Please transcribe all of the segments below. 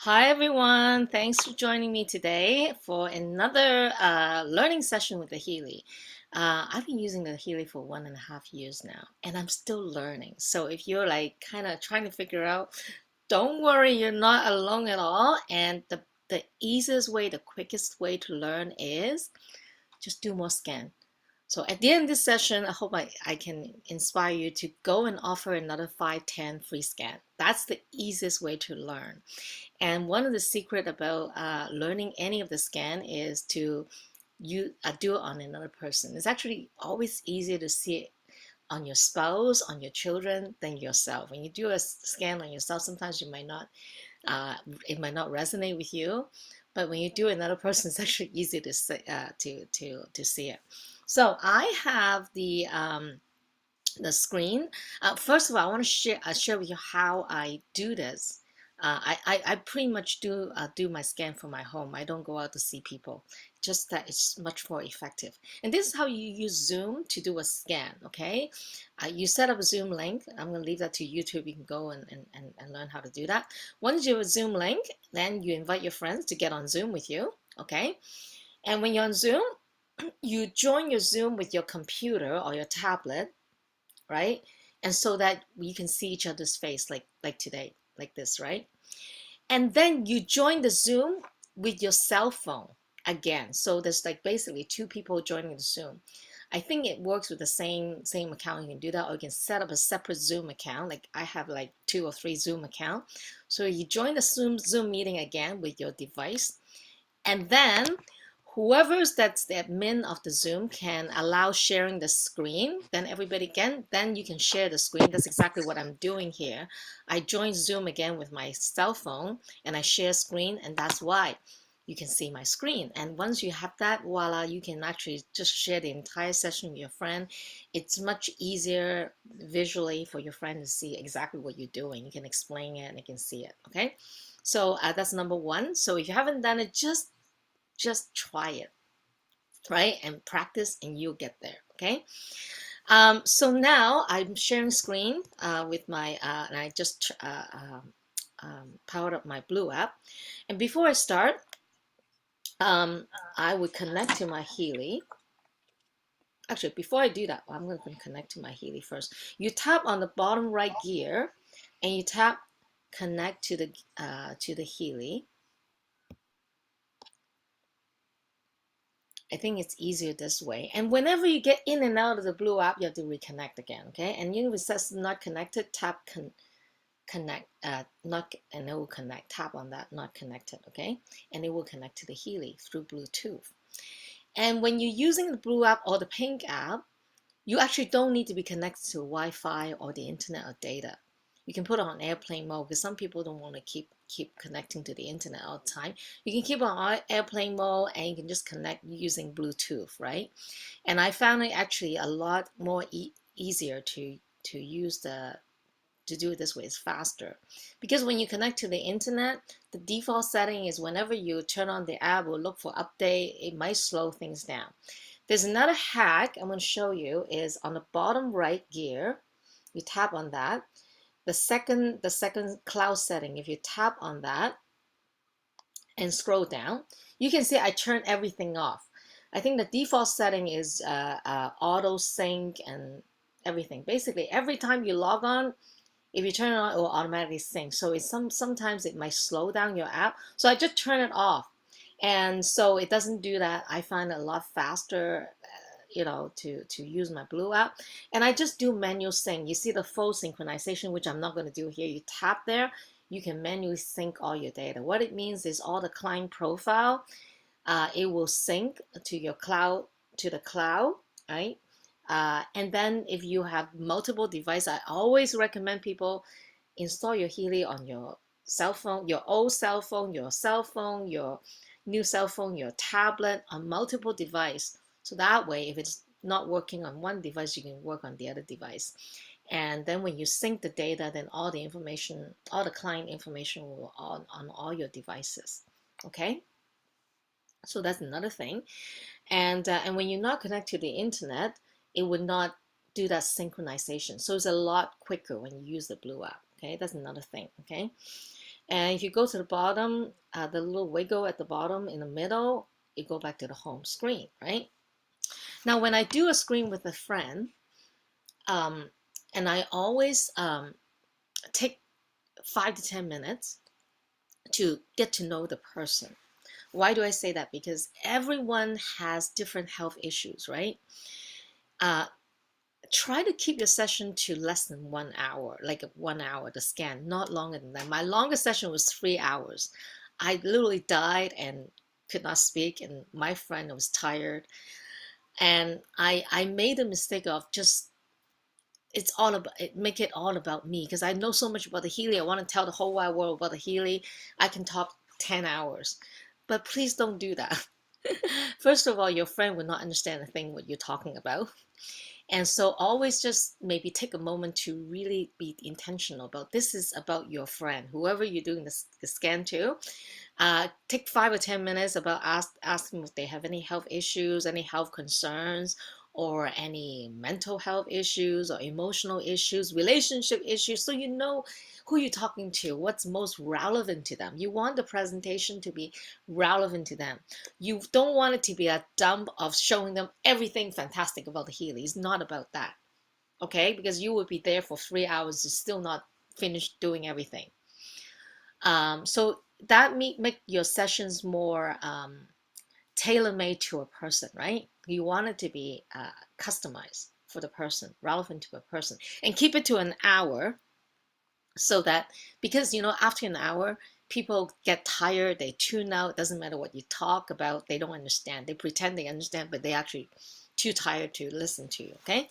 Hi everyone, thanks for joining me today for another learning session with the Healy. I've been using the Healy for 1.5 years now, and I'm still learning. So if you're like kind of trying to figure out, don't worry, you're not alone at all. And the easiest way, the quickest way to learn is just do more scan. So at the end of this session, I hope I can inspire you to go and offer another 5, 10 free scan. That's the easiest way to learn. And one of the secret about learning any of the scan is to do it on another person. It's actually always easier to see it on your spouse, on your children, than yourself. When you do a scan on yourself, sometimes uh, it might not resonate with you. But when you do another person, it's actually easier to see it. So I have the screen. First of all, I want to share with you how I do this. I pretty much do my scan from my home. I don't go out to see people. Just that it's much more effective. And this is how you use Zoom to do a scan. Okay, you set up a Zoom link. I'm going to leave that to YouTube. You can go and learn how to do that. Once you have a Zoom link, then you invite your friends to get on Zoom with you. Okay, and when you're on Zoom, you join your Zoom with your computer or your tablet, right? And so that you can see each other's face like today, like this, right? And then you join the Zoom with your cell phone again. So there's like basically two people joining the Zoom. I think it works with the same account. You can do that, or you can set up a separate Zoom account. Like I have like 2 or 3 Zoom account. So you join the Zoom meeting again with your device, and then whoever's that's the admin of the Zoom can allow sharing the screen. Then everybody can, then you can share the screen. That's exactly what I'm doing here. I join Zoom again with my cell phone and I share screen, and that's why you can see my screen. And once you have that, voila, you can actually just share the entire session with your friend. It's much easier visually for your friend to see exactly what you're doing. You can explain it and they can see it. Okay, so that's number one. So if you haven't done it, just try it, right? And practice and you'll get there, okay? So now I'm sharing screen with my, and I just powered up my Blue app. And before I start, um, I would connect to my Healy. Actually, before I do that, I'm going to connect to my Healy first. You tap on the bottom right gear and you tap connect to the Healy. I think it's easier this way. And whenever you get in and out of the Blue app, you have to reconnect again, okay? And if it says not connected, tap connect, not, and it will connect. Tap on that, not connected, okay? And it will connect to the Healy through Bluetooth. And when you're using the Blue app or the Pink app, you actually don't need to be connected to Wi-Fi or the internet or data. You can put it on airplane mode because some people don't want to keep connecting to the internet all the time. You can keep it on airplane mode and you can just connect using Bluetooth, right? And I found it actually a lot more easier to use to do it this way. It's faster because when you connect to the internet, the default setting is whenever you turn on the app or look for update, it might slow things down. There's another hack I'm going to show you is on the bottom right gear. You tap on that. The second cloud setting, if you tap on that and scroll down, you can see I turned everything off. I think the default setting is auto sync and everything. Basically, every time you log on, if you turn it on, it will automatically sync. So sometimes it might slow down your app. So I just turn it off. And so it doesn't do that. I find it a lot faster, to use my Blue app. And I just do manual sync. You see the full synchronization, which I'm not going to do here. You tap there, you can manually sync all your data. What it means is all the client profile, it will sync to your cloud, to the cloud, right? And then if you have multiple devices, I always recommend people install your Healy on your cell phone, your old cell phone, your cell phone, your new cell phone, your tablet, on multiple device. So that way, if it's not working on one device, you can work on the other device. And then when you sync the data, then all the information, all the client information will on all your devices. Okay, so that's another thing. And when you're not connected to the internet, it would not do that synchronization. So it's a lot quicker when you use the Blue app. Okay, that's another thing. Okay, And if you go to the bottom, the little wiggle at the bottom in the middle, you go back to the home screen, right? Now, when I do a screen with a friend, and I always take 5 to 10 minutes to get to know the person. Why do I say that? Because everyone has different health issues, right? Uh, Try to keep your session to less than 1 hour, like 1 hour, the scan, not longer than that. My longest session was 3 hours. I literally died and could not speak, and my friend was tired. And I made the mistake of just make it all about me because I know so much about the Healy. I want to tell the whole wide world about the Healy. I can talk 10 hours. But please don't do that. First of all, your friend will not understand a thing what you're talking about. And so always just maybe take a moment to really be intentional about this is about your friend, whoever you're doing the scan to. Take 5 or 10 minutes about ask them if they have any health issues, any health concerns, or any mental health issues or emotional issues, relationship issues, so you know who you're talking to, what's most relevant to them. You want the presentation to be relevant to them. You don't want it to be a dump of showing them everything fantastic about the Healy. It's not about that, okay? Because you would be there for 3 hours to still not finish doing everything. So that make your sessions more tailor-made to a person, right? You want it to be customized for the person, relevant to a person, and keep it to an hour so that, because after an hour, people get tired, they tune out. It doesn't matter what you talk about, they don't understand. They pretend they understand, but they actually too tired to listen to you, okay?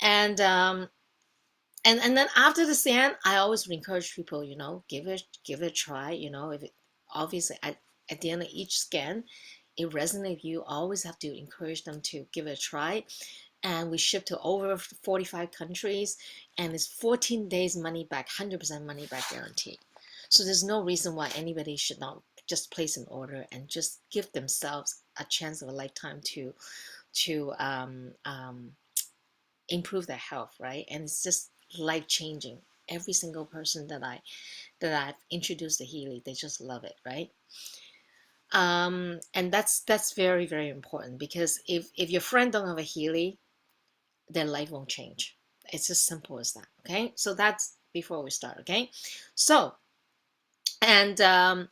And and then after the scan, I always encourage people, give it a try. If it obviously at the end of each scan, it resonates with you, always have to encourage them to give it a try. And we ship to over 45 countries, and it's 14 days money back, 100% money back guarantee. So there's no reason why anybody should not just place an order and just give themselves a chance of a lifetime to improve their health, right? And it's just life changing. Every single person that I've introduced to Healy, they just love it, right? And that's very, very important, because if your friend don't have a Healy, their life won't change. It's as simple as that. Okay, so that's before we start. Okay, so and to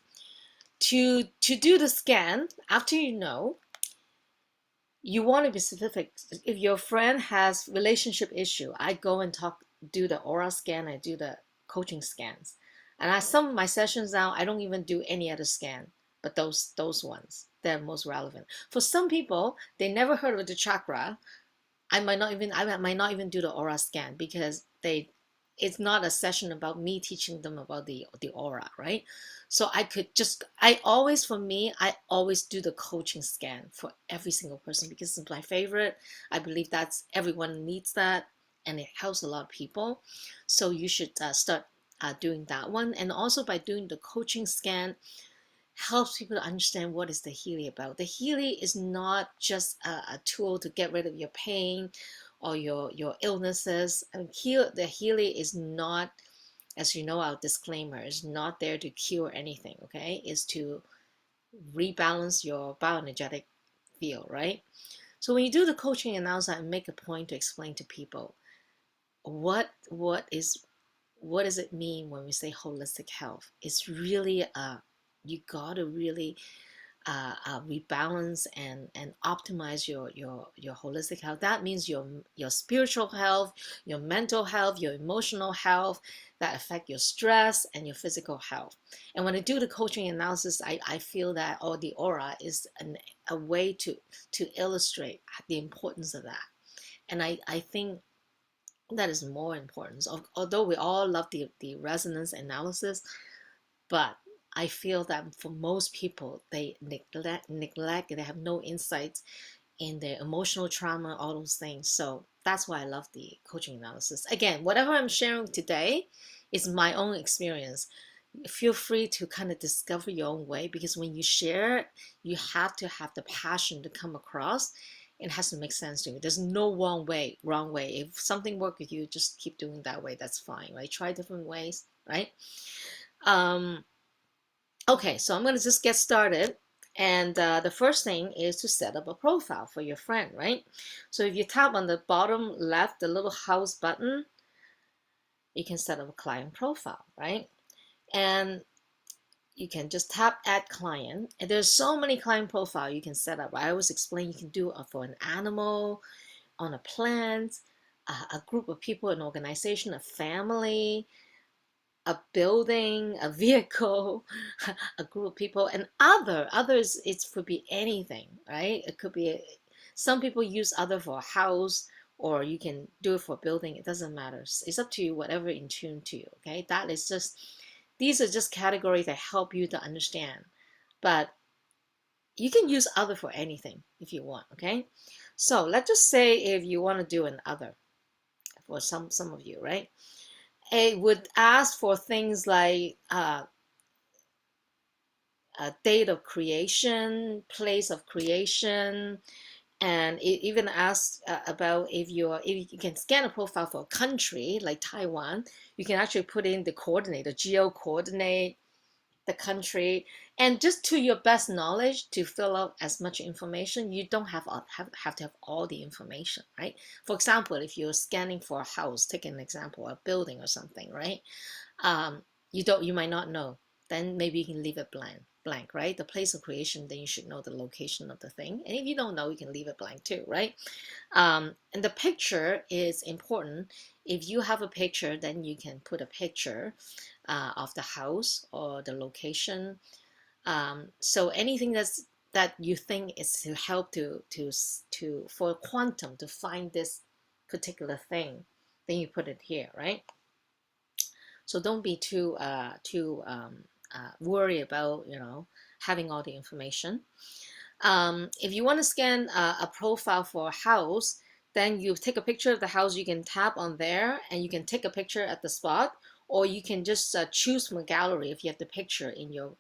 do the scan, after you want to be specific. If your friend has relationship issue, I go and do the aura scan, I do the coaching scans. And some of my sessions now, I don't even do any other scan, but those ones, they're most relevant. For some people, they never heard of the chakra. I might not even do the aura scan, because it's not a session about me teaching them about the aura, right? So for me, I always do the coaching scan for every single person, because it's my favorite. I believe that's everyone needs that, and it helps a lot of people. So you should start doing that one. And also by doing the coaching scan, helps people to understand what is the Healy about. The Healy is not just a tool to get rid of your pain or your illnesses. I mean, the Healy is not, as you know, our disclaimer, is not there to cure anything, okay? It's to rebalance your bioenergetic field, right? So when you do the coaching analysis, I make a point to explain to people what does it mean when we say holistic health. It's really you gotta really rebalance and optimize your holistic health. That means your spiritual health, your mental health, your emotional health, that affect your stress and your physical health. And when I do the coaching analysis, I feel that the aura is a way to illustrate the importance of that. And I think that is more important. Although we all love the resonance analysis, but I feel that for most people, they neglect, they have no insights in their emotional trauma, all those things. So that's why I love the coaching analysis. Again, whatever I'm sharing today is my own experience. Feel free to kind of discover your own way, because when you share, you have to have the passion to come across. It has to make sense to you. There's no wrong way. If something works with you, just keep doing that way. That's fine, right? Try different ways, right? Um, okay, so I'm going to just get started. And the first thing is to set up a profile for your friend, right? So if you tap on the bottom left, the little house button, you can set up a client profile, right? And you can just tap add client. And there's so many client profile you can set up. I always explain you can do it for an animal, on a plant, a group of people, an organization, a family, a building, a vehicle, a group of people, and others. It could be anything, right? It could be some people use other for a house, or you can do it for a building. It doesn't matter. It's up to you, whatever in tune to you. Okay, that is just these are just categories that help you to understand, but you can use other for anything if you want. Okay, so let's just say if you want to do an other for some of you, right? It would ask for things like date of creation, place of creation, and it even asks about if you can scan a profile for a country like Taiwan, you can actually put in the coordinate, the geo coordinate, the country, and just to your best knowledge to fill out as much information. You don't have to have all the information, right? For example, if you're scanning for a house, take an example, a building or something, right? um, you might not know, then maybe you can leave it blank, right? The place of creation, then you should know the location of the thing, and if you don't know, you can leave it blank too, right? And the picture is important. If you have a picture, then you can put a picture of the house or the location. So anything that you think is to help to for quantum to find this particular thing, then you put it here, right? So don't be too worried about having all the information. If you want to scan a profile for a house, then you take a picture of the house. You can tap on there, and you can take a picture at the spot, or you can just choose from a gallery if you have the picture in your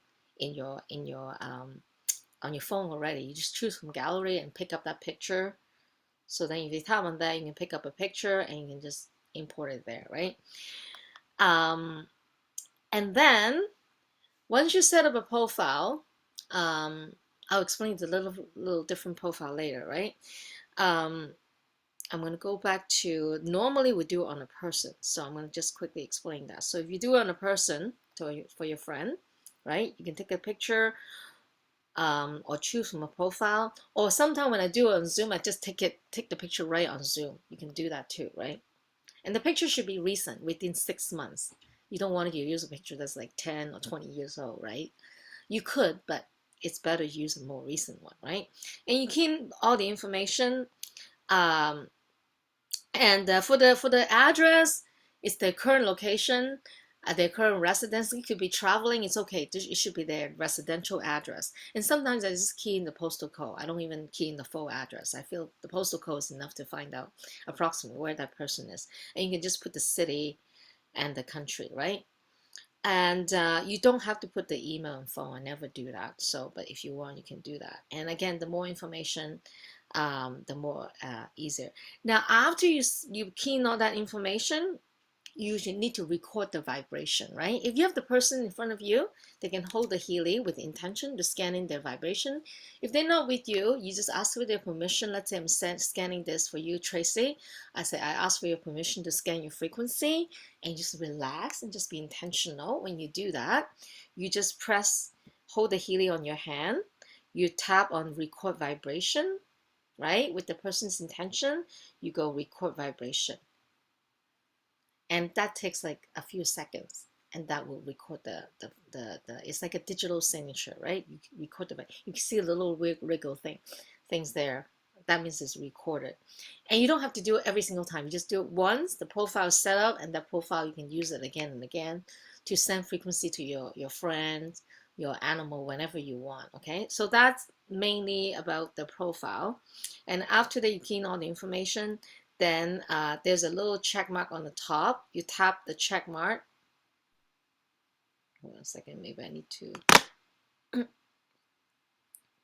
on your phone already. You just choose from gallery and pick up that picture. So then if you tap on that, you can pick up a picture and you can just import it there, right? Um, and then once you set up a profile, I'll explain the little different profile later, right? Um, I'm going to go back to normally we do it on a person, so I'm going to just quickly explain that. So if you do it on a person for your friend, right? You can take a picture or choose from a profile, or sometimes when I do it on Zoom, I just take the picture right on Zoom. You can do that too, right? And the picture should be recent, within 6 months. You don't want to use a picture that's like 10 or 20 years old, right? You could, but it's better to use a more recent one, right? And you key in all the information. Um, and for the address, it's their current location, their current residence. It could be traveling. It's okay. It should be their residential address. And sometimes I just key in the postal code. I don't even key in the full address. I feel the postal code is enough to find out approximately where that person is. And you can just put the city and the country, right? And you don't have to put the email and phone. I never do that. So, but if you want, you can do that. And again, the more information, the more easier. Now, after you key in all that information, you should need to record the vibration, right? If you have the person in front of you, they can hold the Healy with intention to scan in their vibration. If they're not with you, you just ask for their permission. Let's say I'm scanning this for you, Tracy. I say, I ask for your permission to scan your frequency, and just relax and just be intentional. When you do that, you just hold the Healy on your hand. You tap on record vibration, right? With the person's intention, you go record vibration, and that takes like a few seconds, and that will record the it's like a digital signature, right? You record you can see a little wiggle things there. That means it's recorded, and you don't have to do it every single time. You just do it once. The profile is set up, and that profile you can use it again and again to send frequency to your friends, your animal, whenever you want. Okay, so that's mainly about the profile. And after that, you key in all the information, then there's a little check mark on the top. You tap the check mark. Hold on a second, maybe I need to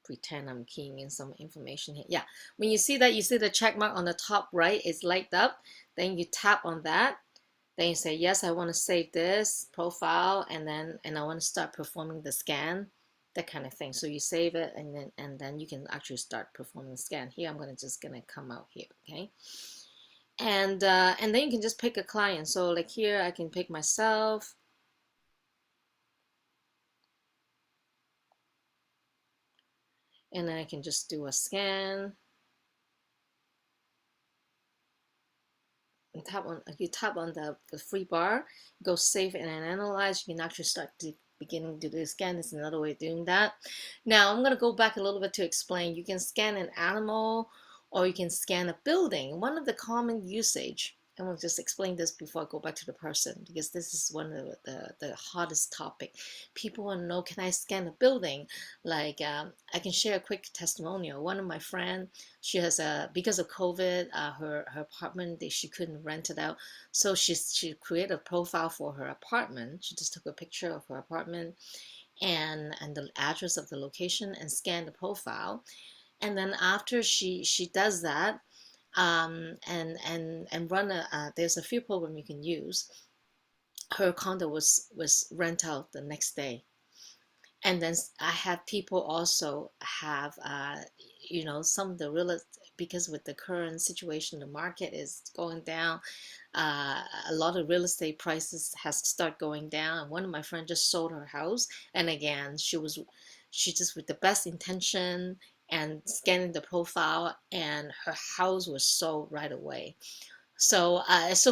pretend I'm keying in some information here. Yeah, when you see that, you see the check mark on the top right is light up. Then you tap on that. Then you say, yes, I want to save this profile, and I want to start performing the scan, that kind of thing. So you save it, and then you can actually start performing the scan. Here, I'm gonna come out here, okay? And then you can just pick a client. So like here, I can pick myself, and then I can just do a scan. And you tap on the free bar, go save and analyze. You can actually start beginning to do the scan. Is another way of doing that. Now I'm going to go back a little bit to explain. You can scan an animal, or you can scan a building. One of the common usage, and we'll just explain this before I go back to the person, because this is one of the hottest topic. People want to know, can I scan a building? Like, I can share a quick testimonial. One of my friends, she has because of COVID, her apartment, she couldn't rent it out, so she created a profile for her apartment. She just took a picture of her apartment and the address of the location and scanned the profile. And then after she does that, and run there's a few programs you can use. Her condo was rent out the next day. And then I have people also have, some of the real, because with the current situation, the market is going down. A lot of real estate prices has start going down. And one of my friends just sold her house, and again, she just with the best intention and scanning the profile, and her house was sold right away. So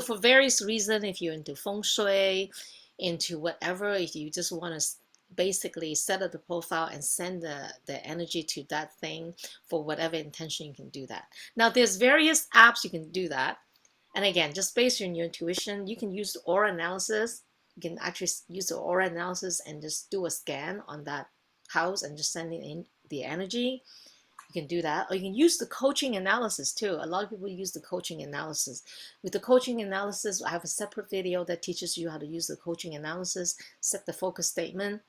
for various reasons, if you're into feng shui, into whatever, if you just want to basically set up the profile and send the energy to that thing for whatever intention, you can do that. Now, there's various apps you can do that. And again, just based on your intuition, you can use the aura analysis. You can actually use the aura analysis and just do a scan on that house and just send in the energy. You can do that, or you can use the coaching analysis too. A lot of people use the coaching analysis. With the coaching analysis, I have a separate video that teaches you how to use the coaching analysis, set the focus statement,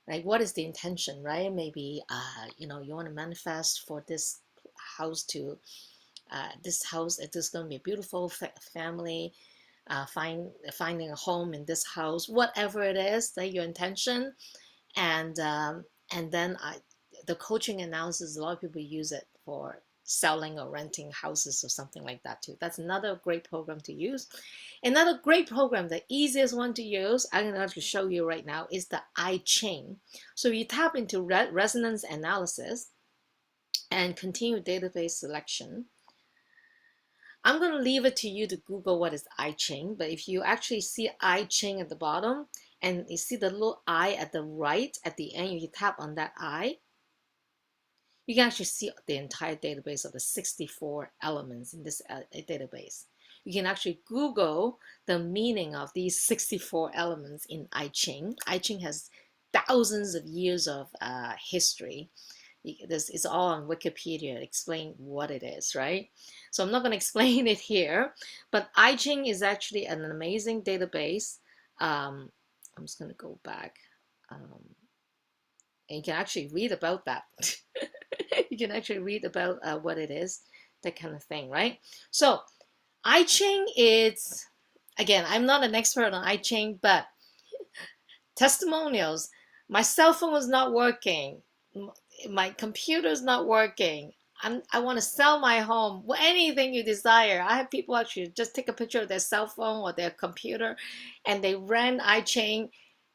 like what is the intention, right? Maybe you want to manifest for this house to this house. It is going to be a beautiful family. Finding a home in this house, whatever it is, that your intention, and then the coaching analysis, a lot of people use it for selling or renting houses or something like that too. That's another great program to use. Another great program, the easiest one to use, I'm going to show you right now, is the I Ching. So you tap into resonance analysis and continue database selection. I'm going to leave it to you to Google what is I Ching, but if you actually see I Ching at the bottom and you see the little I at the right at the end, you tap on that I, you can actually see the entire database of the 64 elements in this database. You can actually Google the meaning of these 64 elements in I Ching. I Ching has thousands of years of history. This is all on Wikipedia to explain what it is, right? So I'm not going to explain it here, but I Ching is actually an amazing database. I'm just going to go back. And you can actually read about that. You can actually read about what it is, that kind of thing, right? So I Ching is, again, I'm not an expert on I Ching, but testimonials. My cell phone was not working. My computer's not working. I want to sell my home. Anything you desire. I have people actually just take a picture of their cell phone or their computer, and they ran I Ching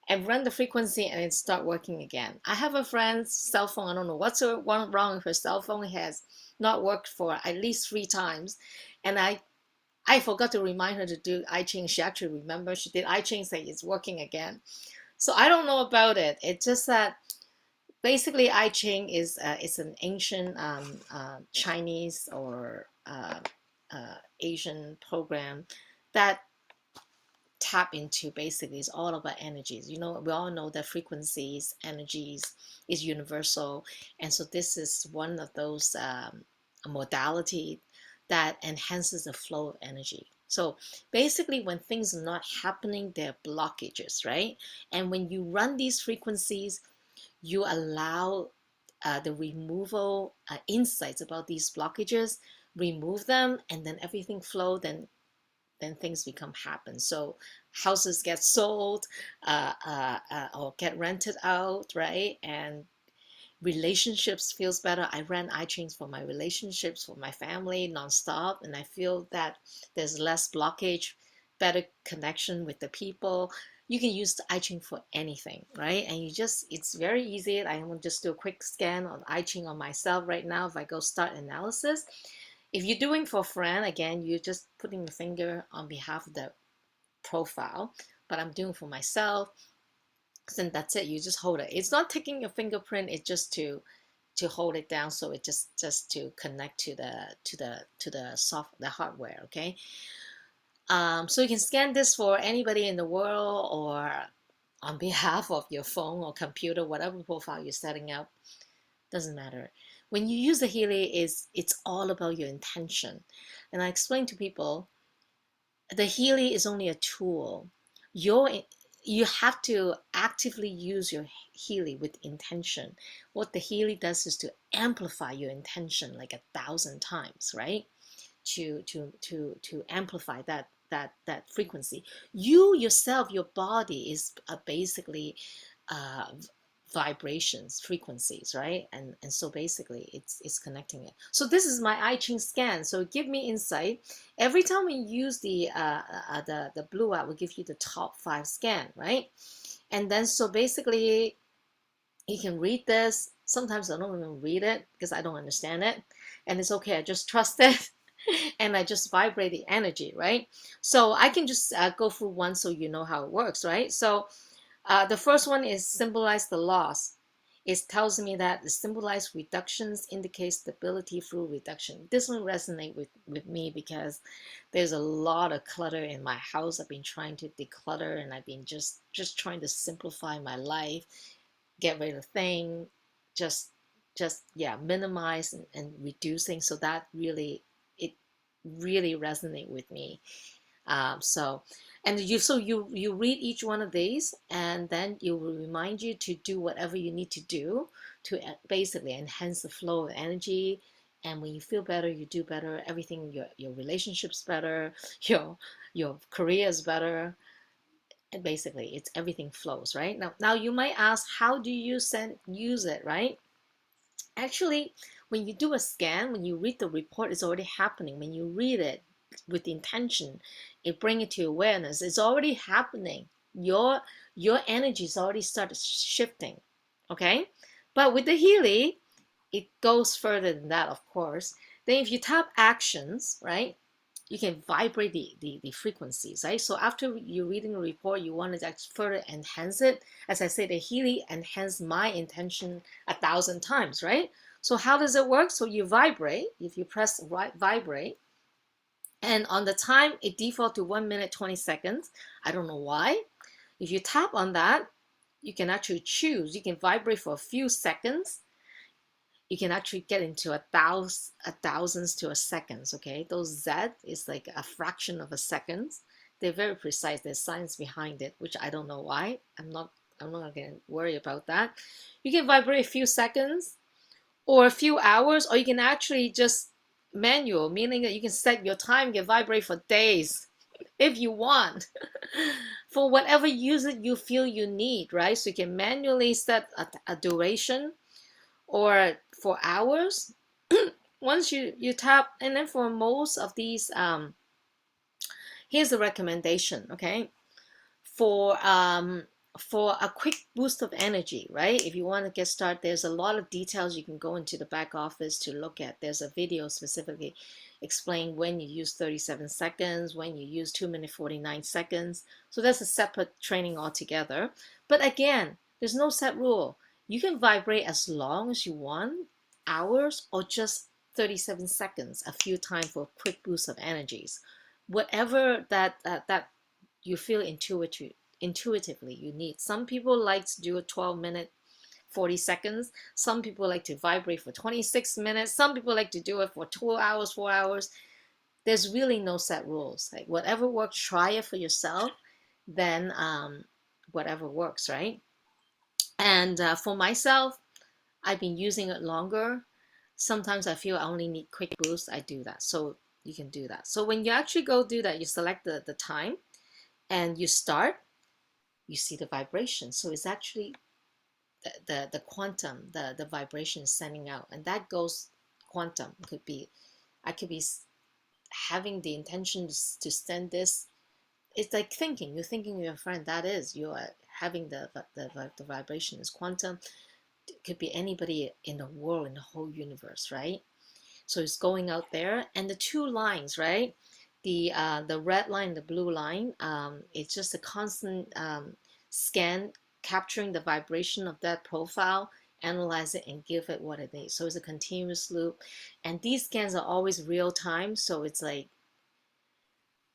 and run the frequency, and it start working again. I have a friend's cell phone. I don't know what's wrong with her cell phone. It has not worked for at least 3 times, and I forgot to remind her to do I Ching. She actually remembered. She did I Ching, say it's working again. So I don't know about it. It's just that basically I Ching is it's an ancient Chinese or Asian program that tap into, basically is all about energies. We all know that frequencies, energies is universal, and so this is one of those modality that enhances the flow of energy. So basically, when things are not happening, there are blockages, right? And when you run these frequencies, you allow the removal insights about these blockages, remove them, and then everything flow. Then then things become happen. So houses get sold, or get rented out, right? And relationships feels better. I ran iTunes for my relationships, for my family nonstop, and I feel that there's less blockage, better connection with the people. You can use the iTunes for anything, right? And it's very easy. I will just do a quick scan on iTunes on myself right now. If I go start analysis, if you're doing for a friend, again, you're just putting the finger on behalf of the profile, but I'm doing for myself. Then that's it. You just hold it. It's not taking your fingerprint. It's just to hold it down, so it just to connect to the hardware. Okay. So you can scan this for anybody in the world, or on behalf of your phone or computer, whatever profile you're setting up, doesn't matter. When you use the Healy, it's all about your intention. And I explain to people, the Healy is only a tool. You have to actively use your Healy with intention. What the Healy does is to amplify your intention like 1,000 times, right? To amplify that frequency. You yourself, your body is basically uh, vibrations, frequencies, right? And so basically it's connecting it. So this is my iTunes scan. So give me insight. Every time we use the Blue App, will give you the top 5 scan, right? And then so basically you can read this. Sometimes I don't even read it because I don't understand it, and it's okay. I just trust it. And I just vibrate the energy, right? So I can just go through one so you know how it works, right? So the first one is symbolize the loss. It tells me that the symbolized reductions indicate stability through reduction. This one resonates with me because there's a lot of clutter in my house. I've been trying to declutter, and I've been just trying to simplify my life, get rid of things, just yeah, minimize and reducing. So that really, it really resonate with me. So, and you read each one of these, and then it will remind you to do whatever you need to do to basically enhance the flow of energy. And when you feel better, you do better. Everything, your relationships better, your career is better. And basically, it's everything flows, right? Now you might ask, how do you use it, right? Actually, when you do a scan, when you read the report, it's already happening. When you read it with the intention, it bring it to awareness. It's already happening. Your energy's already started shifting. Okay? But with the Healy, it goes further than that, of course. Then if you tap actions, right? You can vibrate the frequencies, right? So after you're reading a report, you want to further enhance it. As I said, the Healy enhance my intention 1,000 times, right? So how does it work? So you vibrate. If you press right, vibrate, and on the time it default to 1 minute 20 seconds. I don't know why. If you tap on that, you can actually choose. You can vibrate for a few seconds. You can actually get into a thousands to a seconds. Okay, those Z is like a fraction of a second. They're very precise. There's science behind it, which I don't know why. I'm not gonna worry about that. You can vibrate a few seconds or a few hours, or you can actually just manual, meaning that you can set your time, you can vibrate for days if you want. For whatever usage you feel you need, right? So you can manually set a duration, or for hours. Once you tap, and then for most of these, here's a recommendation, okay? For for a quick boost of energy, right? If you want to get started, there's a lot of details you can go into the back office to look at. There's a video specifically explain when you use 37 seconds, when you use 2 minutes 49 seconds. So that's a separate training altogether. But again, there's no set rule. You can vibrate as long as you want, hours, or just 37 seconds a few times for a quick boost of energies. Whatever that you feel intuitively you need. Some people like to do a 12-minute 40 seconds. Some people like to vibrate for 26 minutes. Some people like to do it for 2 hours, 4 hours. There's really no set rules. Like whatever works, try it for yourself. Then whatever works, right? And for myself, I've been using it longer. Sometimes I feel I only need quick boost. I do that. So you can do that. So when you actually go do that, you select the time and you start, you see the vibration. So it's actually the quantum, the vibration is sending out, and that goes quantum. It could be, I could be having the intention to send this. It's like thinking, you're thinking of your friend, that is, you are having the vibration is quantum. It could be anybody in the world, in the whole universe, right? So it's going out there, and the two lines, right? The red line, the blue line, it's just a constant scan, capturing the vibration of that profile, analyze it, and give it what it is. So it's a continuous loop, and these scans are always real time. So it's like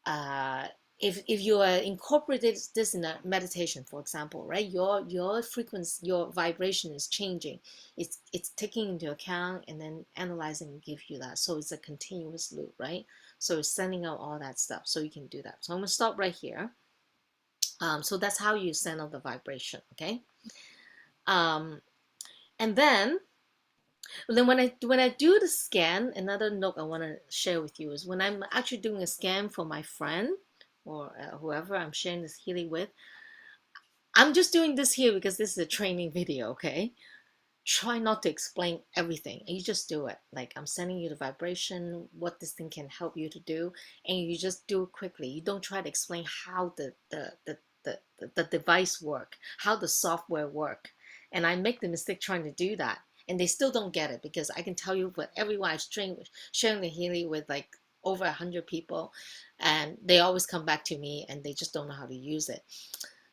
uh, if you incorporated this in a meditation, for example, right, your frequency, your vibration is changing. It's taking into account and then analyzing and give you that. So it's a continuous loop, right? So it's sending out all that stuff. So you can do that. So I'm gonna stop right here. So that's how you send out the vibration, okay? Um, and then when I do the scan, another note I want to share with you is when I'm actually doing a scan for my friend or whoever I'm sharing this healing with, I'm just doing this here because this is a training video, okay? Try not to explain everything, and you just do it. Like, I'm sending you the vibration, what this thing can help you to do, and you just do it quickly. You don't try to explain how the device work, how the software work. And I make the mistake trying to do that, and they still don't get it, because I can tell you, but everyone I've sharing the healing with, like, over 100 people, and they always come back to me and they just don't know how to use it.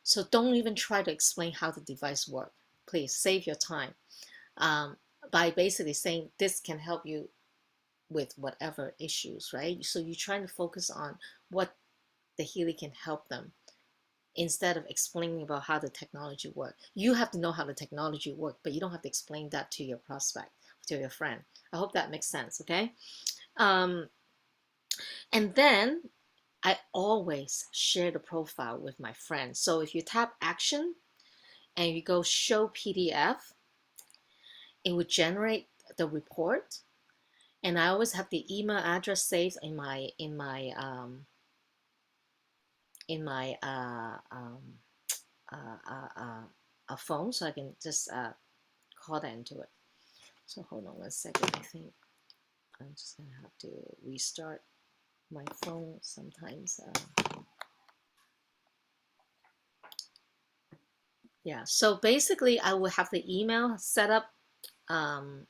So don't even try to explain how the device works. Please save your time, um, by basically saying this can help you with whatever issues, right? So you're trying to focus on what the healing can help them, instead of explaining about how the technology works. You have to know how the technology works, but you don't have to explain that to your prospect, to your friend. I hope that makes sense, okay? Um, and then I always share the profile with my friends. So if you tap action and you go show PDF, it would generate the report. And I always have the email address saved in my uh, uh, uh, a phone, so I can just call that into it. So hold on 1 second. I think I'm just gonna have to restart my phone sometimes. Yeah. So basically, I will have the email set up um,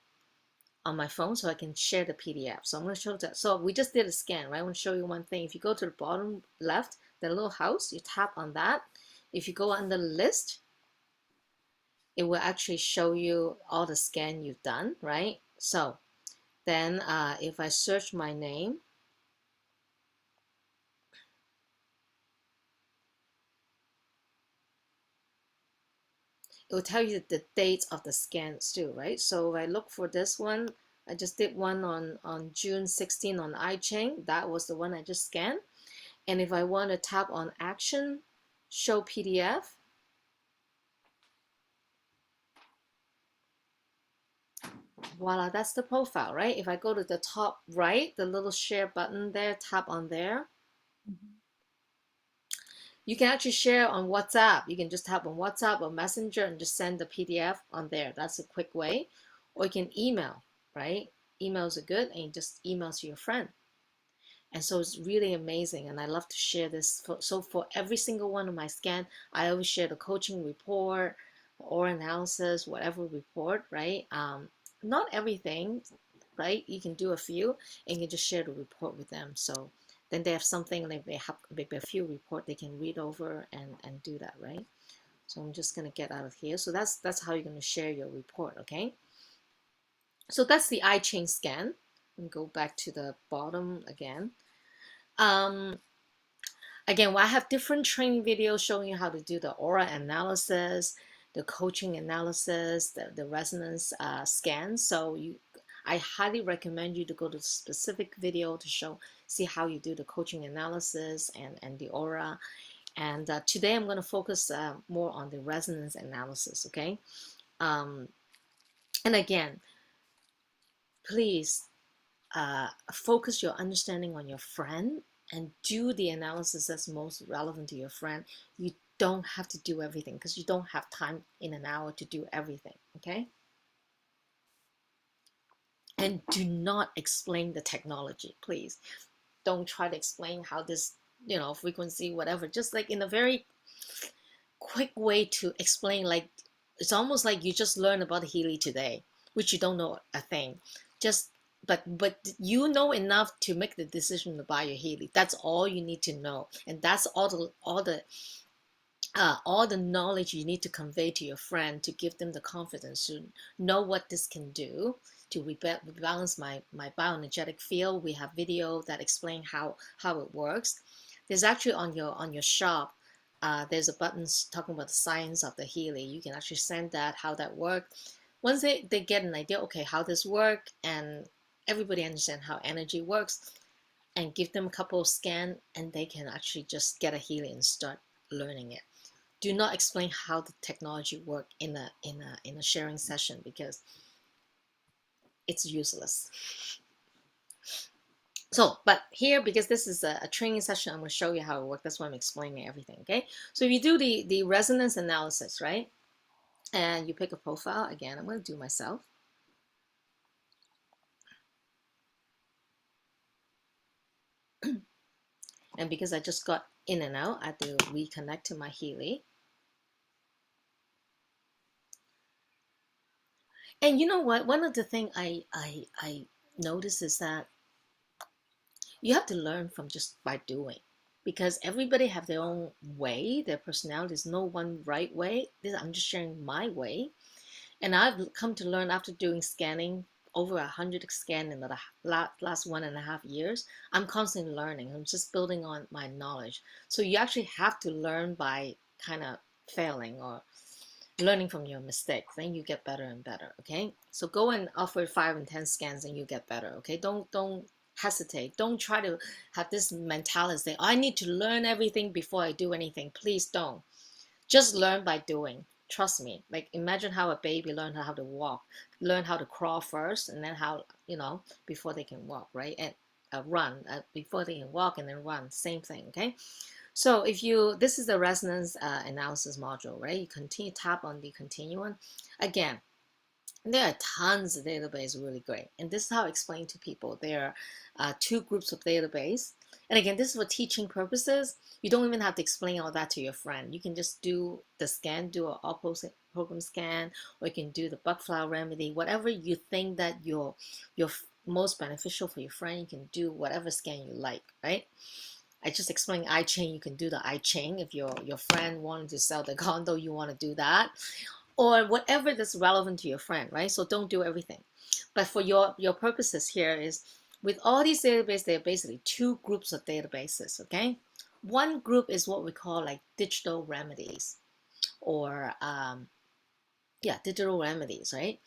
on my phone so I can share the PDF. So I'm going to show that. So we just did a scan, right? I want to show you one thing. If you go to the bottom left, the little house, you tap on that. If you go under the list, it will actually show you all the scan you've done, right? So then if I search my name, it will tell you the dates of the scans too, right? So if I look for this one, I just did one on June 16 on iChain. That was the one I just scanned. And if I want to tap on action, show PDF, voila, that's the profile, right? If I go to the top right, the little share button there, tap on there. You can actually share on WhatsApp. You can just tap on WhatsApp or Messenger and just send the PDF on there. That's a quick way. Or you can email, right? Emails are good, and you just email to your friend. And so it's really amazing, and I love to share this. So for every single one of my scan, I always share the coaching report or analysis, whatever report, right? Not everything, right? You can do a few, and you can just share the report with them. So then they have something, like they have maybe a few report they can read over and do that, right? So I'm just gonna get out of here. So that's how you're gonna share your report, okay? So that's the iChain scan. And go back to the bottom again. Um, Again, well, I have different training videos showing you how to do the aura analysis, the coaching analysis, the resonance scan. So I highly recommend you to go to the specific video to see how you do the coaching analysis and the aura. And today I'm going to focus more on the resonance analysis, okay? And again, please focus your understanding on your friend and do the analysis that's most relevant to your friend. You don't have to do everything because you don't have time in an hour to do everything, okay? And do not explain the technology, please. Don't try to explain how this, frequency, whatever. Just like in a very quick way to explain, like it's almost like you just learned about Healy today, which you don't know a thing. Just but you know enough to make the decision to buy your Healy. That's all you need to know, and that's all the knowledge you need to convey to your friend to give them the confidence to know what this can do to rebalance my bioenergetic field. We have video that explain how it works. There's actually on your shop, there's a button talking about the science of the Healy. You can actually send that, how that works. Once they get an idea, okay, how this work, and everybody understand how energy works, and give them a couple of scan, and they can actually just get a Healy and start learning it. Do not explain how the technology work in a sharing session because it's useless. So, but here, because this is a training session, I'm going to show you how it works. That's why I'm explaining everything, okay? So if you do the resonance analysis, right? And you pick a profile, again, I'm going to do myself. And because I just got in and out, I have to reconnect to my Healy. And you know what? One of the things I notice is that you have to learn from just by doing, because everybody have their own way, their personality. There's no one right way. I'm just sharing my way, and I've come to learn after doing scanning over 100 scan in the last 1.5 years. I'm constantly learning. I'm just building on my knowledge. So you actually have to learn by kind of failing or learning from your mistakes. Then you get better and better. Okay, so go and offer 5 and 10 scans and you get better. Okay, don't hesitate. Don't try to have this mentality say, I need to learn everything before I do anything. Please don't. Just learn by doing. Trust me. Like imagine how a baby learn how to walk, learn how to crawl first, and then how, before they can walk, right? And run before they can walk and then run. Same thing. Okay. So if you, this is the resonance analysis module, right? You continue tap on the continuum. Again, there are tons of database really great. And this is how I explain to people. There are two groups of database. And again, this is for teaching purposes. You don't even have to explain all that to your friend. You can just do the scan, do an all program scan, or you can do the bug flower remedy, whatever you think that you're most beneficial for your friend. You can do whatever scan you like, right? I just explained iChain. You can do the iChain. If your friend wanted to sell the condo, you want to do that, or whatever that's relevant to your friend, right? So don't do everything. But for your purposes here is, with all these databases, there are basically two groups of databases, okay? One group is what we call like digital remedies, or yeah, digital remedies, right?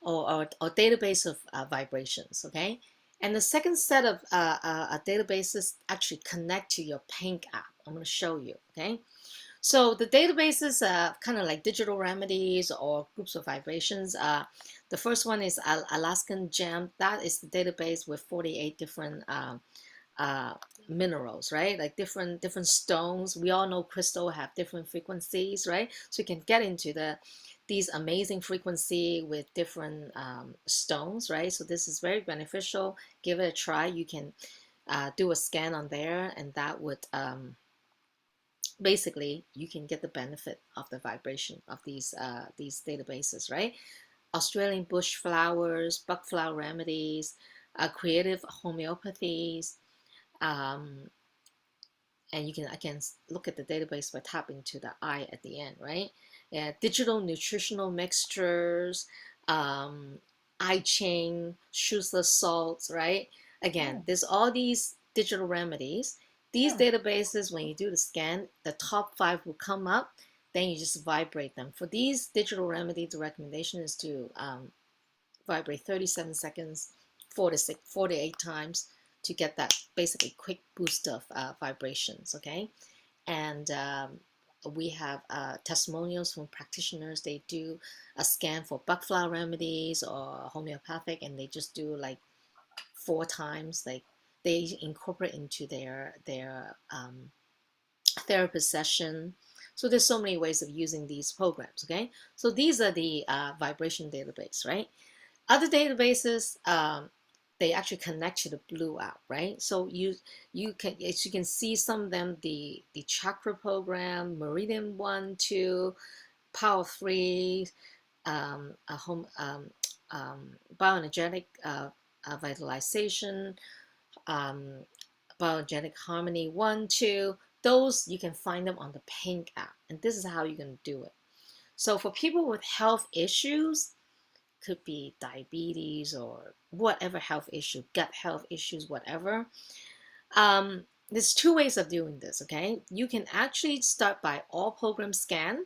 Or database of vibrations, okay? And the second set of databases actually connect to your Pink app. I'm going to show you, okay? So the databases are kind of like digital remedies or groups of vibrations. The first one is Alaskan Gem. That is the database with 48 different uh, minerals, right? Like different stones. We all know crystal have different frequencies, right? So you can get into these amazing frequency with different stones, right? So this is very beneficial. Give it a try. You can do a scan on there, and that would basically you can get the benefit of the vibration of these databases, right? Australian bush flowers, bug flower remedies, creative homeopathies, um, and you can again look at the database by tapping to the I at the end, right? Yeah, digital nutritional mixtures, um, iChain, shoeless salts, right? Again, there's all these digital remedies. These databases, when you do the scan, the top 5 will come up. Then you just vibrate them. For these digital remedies, the recommendation is to vibrate 37 seconds, 4 to 8 times to get that basically quick boost of vibrations, okay? And we have testimonials from practitioners. They do a scan for bug flower remedies or homeopathic, and they just do like 4 times, like they incorporate into their therapist session. So there's so many ways of using these programs. Okay, so these are the vibration database, right? Other databases, they actually connect to the Blue app, right? So you can, as you can see, some of them, the chakra program, Meridian 1, 2, Power 3, a home bioenergetic vitalization, um, bioenergetic harmony 1, 2. Those you can find them on the Pink app, and this is how you can do it. So for people with health issues, could be diabetes or whatever health issue, gut health issues, whatever. There's 2 ways of doing this, okay? You can actually start by all program scan.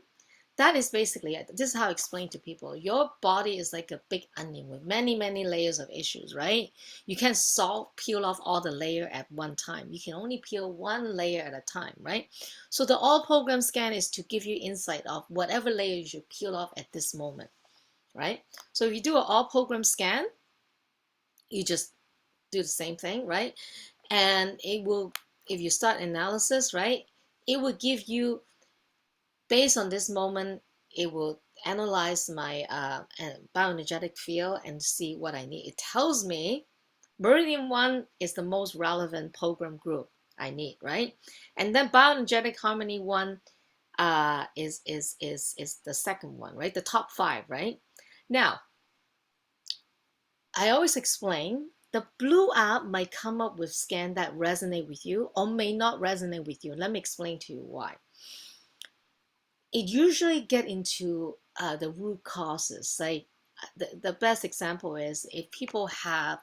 That is basically it. This is how I explain to people. Your body is like a big onion with many, many layers of issues, right? You can't peel off all the layer at one time. You can only peel one layer at a time, right? So the all program scan is to give you insight of whatever layer you should peel off at this moment, right? So if you do an all program scan, you just do the same thing, right? And it will, if you start analysis, right, it will give you, based on this moment, it will analyze my bioenergetic field and see what I need. It tells me Meridian 1 is the most relevant program group I need, right? And then bioenergetic harmony 1 is the second one, right? The top 5, right? Now, I always explain the Blue app might come up with scan that resonate with you or may not resonate with you. Let me explain to you why. It usually get into the root causes. Like the best example is if people have,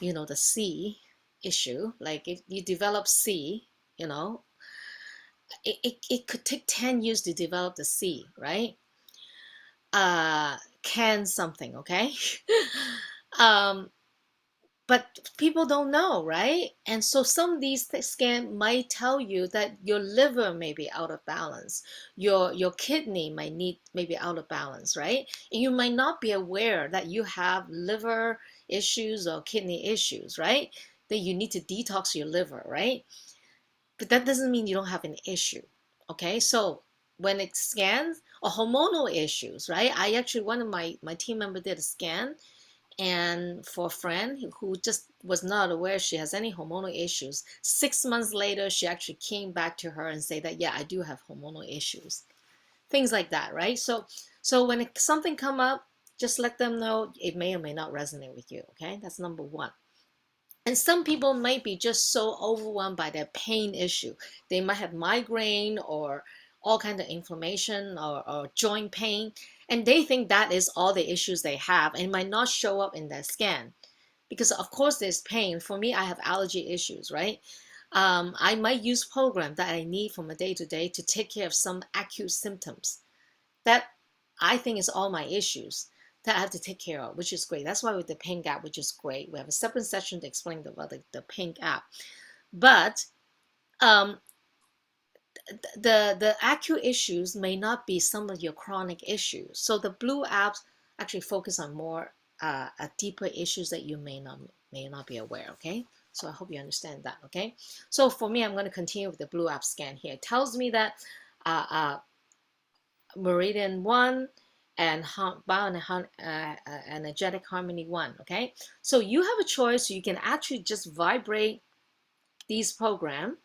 the C issue, like if you develop C, it could take 10 years to develop the C, right? Can something, okay? um, but people don't know, right? And so some of these scans might tell you that your liver may be out of balance, your kidney may be out of balance, right? And you might not be aware that you have liver issues or kidney issues, right? That you need to detox your liver, right? But that doesn't mean you don't have an issue, okay? So when it scans or hormonal issues, right? I actually, one of my team member did a scan, and for a friend who just was not aware she has any hormonal issues, 6 months later, she actually came back to her and said that, yeah, I do have hormonal issues. Things like that, right? So when something come up, just let them know it may or may not resonate with you, okay? That's number one. And some people might be just so overwhelmed by their pain issue. They might have migraine or all kind of inflammation or joint pain, and they think that is all the issues they have and might not show up in their scan. Because of course there's pain. For me, I have allergy issues, right? I might use program that I need from a day to day to take care of some acute symptoms that I think is all my issues that I have to take care of, which is great. That's why with the Pink app, which is great, we have a separate session to explain about the Pink app. But um, the acute issues may not be some of your chronic issues. So the Blue apps actually focus on more deeper issues that you may not be aware. Okay, so I hope you understand that. Okay, so for me, I'm going to continue with the Blue app scan here. It tells me that Meridian 1 and energetic harmony 1. Okay, so you have a choice. You can actually just vibrate these program,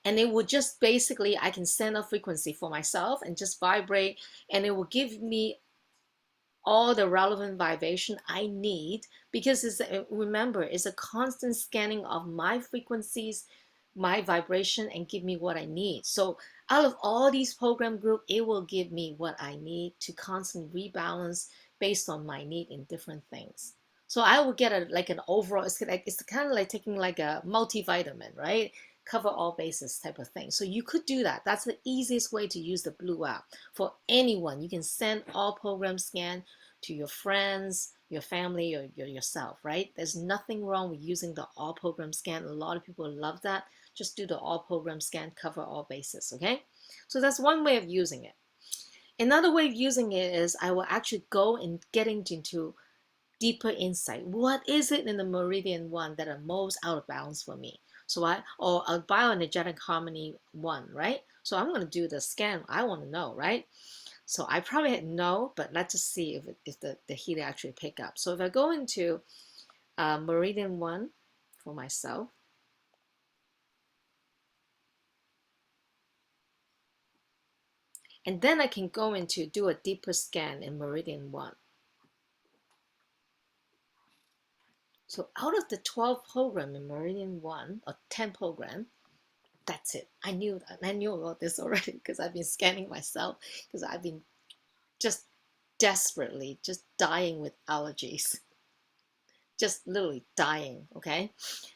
and it will just basically, I can send a frequency for myself and just vibrate, and it will give me all the relevant vibration I need, because remember, it's a constant scanning of my frequencies, my vibration, and give me what I need. So out of all these program group, it will give me what I need to constantly rebalance based on my need in different things. So I will get like an overall, it's kind of like taking like a multivitamin, right? Cover all bases type of thing. So you could do that. That's the easiest way to use the Blue app for anyone. You can send all program scan to your friends, your family, or yourself, right? There's nothing wrong with using the all program scan. A lot of people love that. Just do the all program scan, cover all bases, okay? So that's one way of using it. Another way of using it is I will actually go and get into deeper insight. What is it in the meridian one that are most out of balance for me? So or a bioenergetic harmony one, right? So I'm going to do the scan. I want to know, right? So I probably know, but let's just see if the Healy actually pick up. So if I go into meridian one for myself, and then I can go into do a deeper scan in meridian one. So out of the 12 program in meridian one or 10 program, that's it. I knew about this already because I've been scanning myself because I've been just desperately just dying with allergies, just literally dying. Okay,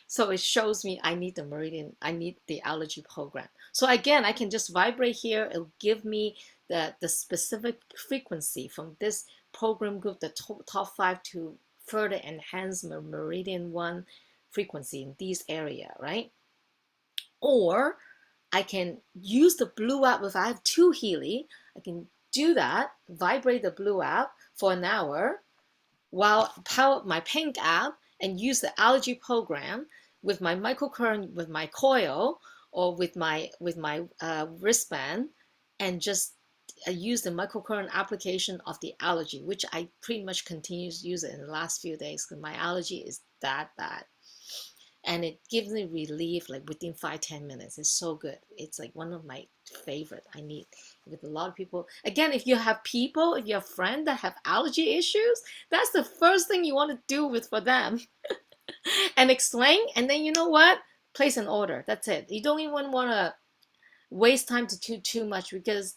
so it shows me I need the meridian, I need the allergy program. So again, I can just vibrate here. It'll give me the specific frequency from this program group, the top 5, to further enhance my meridian one frequency in these area, right? Or I can use the Blue App. If I have two Healy, I can do that, vibrate the Blue App for an hour while power up my Pink app and use the allergy program with my microcurrent, with my coil, or with my wristband, and just use the microcurrent application of the allergy, which I pretty much continue to use it in the last few days because my allergy is that bad. And it gives me relief like within 5-10 minutes. It's so good. It's like one of my favorite. I need with a lot of people. Again, if you have people, if you have friends that have allergy issues, that's the first thing you want to do with for them and explain. And then you know what? Place an order. That's it. You don't even want to waste time to do too much because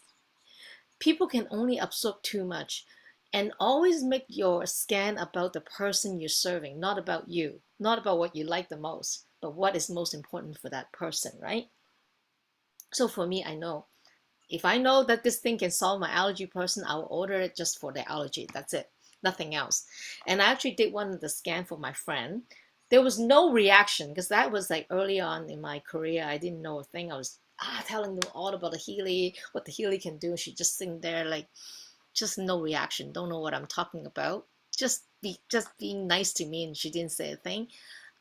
people can only absorb too much. And always make your scan about the person you're serving, not about you, not about what you like the most, but what is most important for that person, right? So for me, I know if I know that this thing can solve my allergy person, I'll order it just for the allergy. That's it, nothing else. And I actually did one of the scan for my friend. There was no reaction because that was like early on in my career. I didn't know a thing. I was telling them all about the Healy, what the Healy can do. She just sitting there like just no reaction, don't know what I'm talking about, just being nice to me, and she didn't say a thing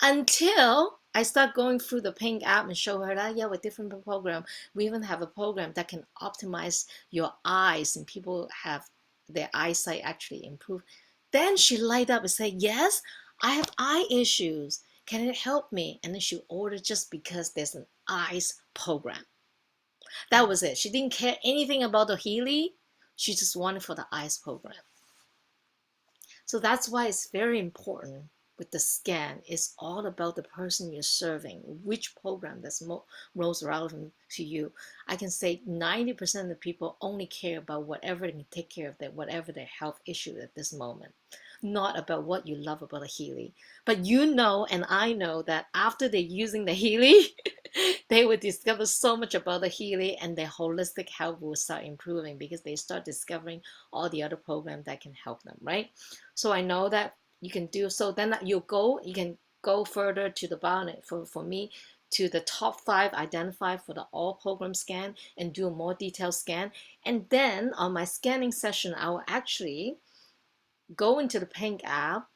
until I start going through the Pink app and show her that yeah, with different program, we even have a program that can optimize your eyes, and people have their eyesight actually improve. Then she light up and say, yes, I have eye issues. Can it help me? And then she ordered just because there's an eyes program. That was it. She didn't care anything about the Healy. She just wanted for the eyes program. So that's why it's very important with the scan. It's all about the person you're serving, which program that's most relevant to you. I can say 90% of the people only care about whatever they can take care of, that whatever their health issue at this moment, not about what you love about a Healy. But you know, and I know that after they're using the Healy, they will discover so much about the Healy, and their holistic health will start improving because they start discovering all the other programs that can help them, right? So I know that you can do so. Then you can go further to the bottom for me to the top 5 identified for the all program scan and do a more detailed scan. And then on my scanning session, I will actually go into the Pink app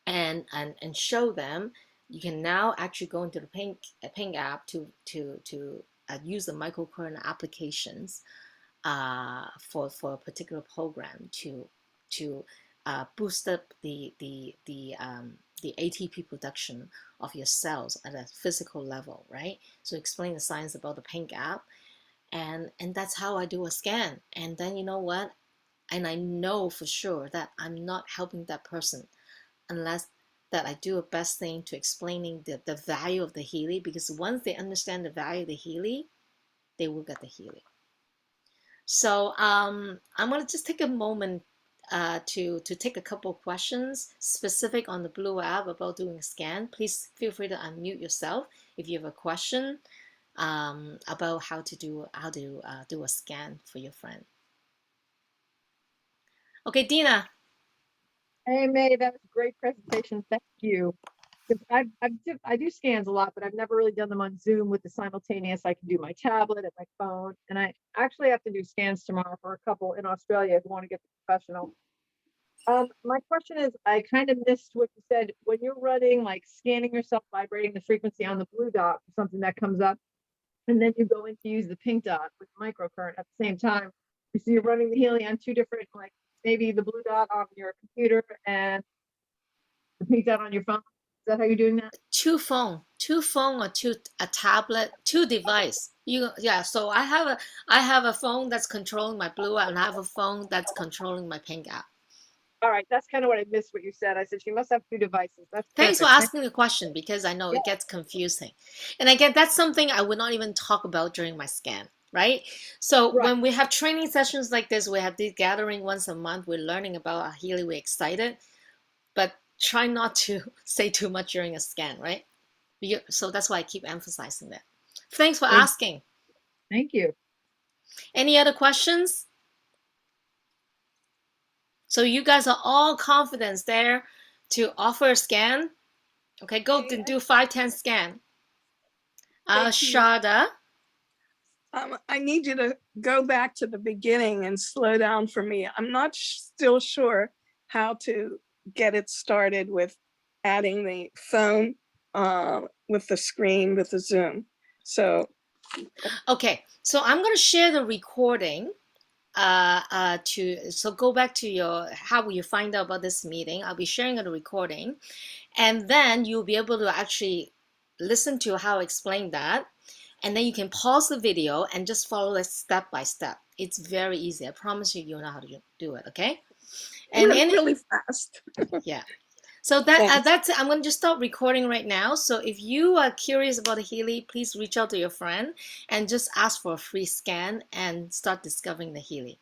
and show them. You can now actually go into the Pink app to use the microcurrent applications for a particular program to boost up the ATP production of your cells at a physical level, right? So explain the science about the Pink app, and that's how I do a scan. And then you know what? And I know for sure that I'm not helping that person unless that I do a best thing to explaining the value of the Healy, because once they understand the value of the Healy, they will get the Healy. So I'm going to just take a moment to take a couple of questions specific on the Blue app about doing a scan. Please feel free to unmute yourself if you have a question about how to do a scan for your friend. Okay, Dina. Hey, May, that was a great presentation. Thank you. Because I do scans a lot, but I've never really done them on Zoom with the simultaneous. I can do my tablet and my phone, and I actually have to do scans tomorrow for a couple in Australia who want to get the professional. My question is, I kind of missed what you said when you're running, like scanning yourself, vibrating the frequency on the blue dot for something that comes up, and then you go in to use the pink dot with microcurrent at the same time. So you're running the Healy on two different, like maybe the blue dot on your computer and the pink dot on your phone. Is that how you're doing that? Two phone or two a tablet, two device. Yeah. So I have a phone that's controlling my blue app, and I have a phone that's controlling my pink app. All right, that's kind of what I missed what you said. I said she must have two devices. That's Thanks for perfect. asking the question because I know Yeah, it gets confusing. And again, that's something I would not even talk about during my scan, right? So right. when we have training sessions like this, we have this gathering once a month, we're learning about our Healy, we're excited, but try not to say too much during a scan, right? So that's why I keep emphasizing that. Thanks for Thank, asking. thank you. Any other questions? So you guys are all confident there to offer a scan. Okay, go Okay, do 5-10 scan. thank you. Shada. I need you to go back to the beginning and slow down for me. I'm not still sure how to get it started with adding the phone with the screen with the Zoom. So, Okay, so I'm going to share the recording. So go back to your how will you find out about this meeting. I'll be sharing the recording, and then you'll be able to actually listen to how I explain that, and then you can pause the video and just follow it step by step. It's very easy. I promise you, you'll know how to do it. Okay, and really fast. yeah. So Thanks. that's it. I'm going to just stop recording right now. So if you are curious about the Healy, please reach out to your friend and just ask for a free scan and start discovering the Healy.